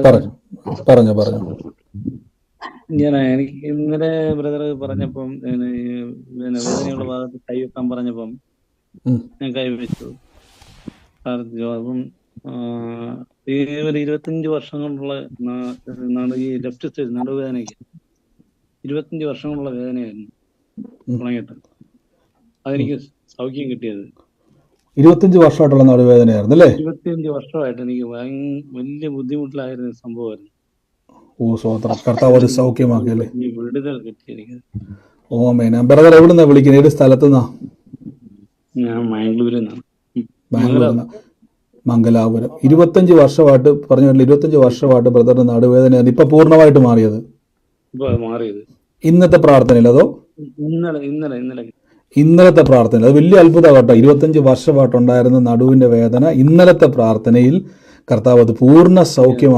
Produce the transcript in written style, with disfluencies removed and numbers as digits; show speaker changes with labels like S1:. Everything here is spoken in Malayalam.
S1: പറഞ്ഞു പറഞ്ഞു പറഞ്ഞു.
S2: എനിക്ക് ഇന്നലെ ബ്രദർ പറഞ്ഞപ്പം വേദനയുള്ള ഭാഗത്ത് കൈവെക്കാൻ പറഞ്ഞപ്പം ഞാൻ കൈവച്ചു, പ്രാർത്ഥിച്ചു. അപ്പം ഈ ഒരു 25 വർഷം കൊണ്ടുള്ള ഈ ലെഫ്റ്റ് സൈഡ് നടുവേദനയ്ക്ക് 25 വർഷം കൊണ്ടുള്ള വേദനയായിരുന്നു തുടങ്ങിയിട്ട്. അതെനിക്ക് സൗഖ്യം കിട്ടിയത്
S1: 25 വർഷമായിട്ടുള്ള നടുവേദനയായിരുന്നു അല്ലേ?
S2: 25 വർഷമായിട്ട് എനിക്ക് വലിയ ബുദ്ധിമുട്ടിലായിരുന്ന സംഭവമായിരുന്നു.
S1: ഓ സ്വതന്ത്രം, കർത്താവ് ഒരു സൗഖ്യമാക്കിയല്ലേ?
S2: വിടുതൽ കിട്ടി എനിക്ക്.
S1: ഓ മേന. ബ്രദർ എവിടുന്നാ വിളിക്കുന്നത്? ഏത് സ്ഥലത്തുനിന്നാ?
S2: ഞാൻ മാംഗ്ലൂരിൽ നിന്നാണ്.
S1: ബാംഗ്ലൂരിൽ. മംഗലാപുരം. 25 വർഷമായിട്ട് പറഞ്ഞു. 25 വർഷമായിട്ട് ബ്രദറിന്റെ നടുവേദനയാണ് ഇപ്പൊ പൂർണ്ണമായിട്ട് മാറിയത്?
S2: മാറിയത്
S1: ഇന്നത്തെ പ്രാർത്ഥനയിൽ അതോ ഇന്നലത്തെ പ്രാർത്ഥനയിൽ? അത് വലിയ അത്ഭുതം കേട്ടോ. 25 വർഷമായിട്ടുണ്ടായിരുന്ന നടുവിന്റെ വേദന ഇന്നലത്തെ പ്രാർത്ഥനയിൽ കർത്താവ് അത് പൂർണ്ണ സൗഖ്യമാക്കി.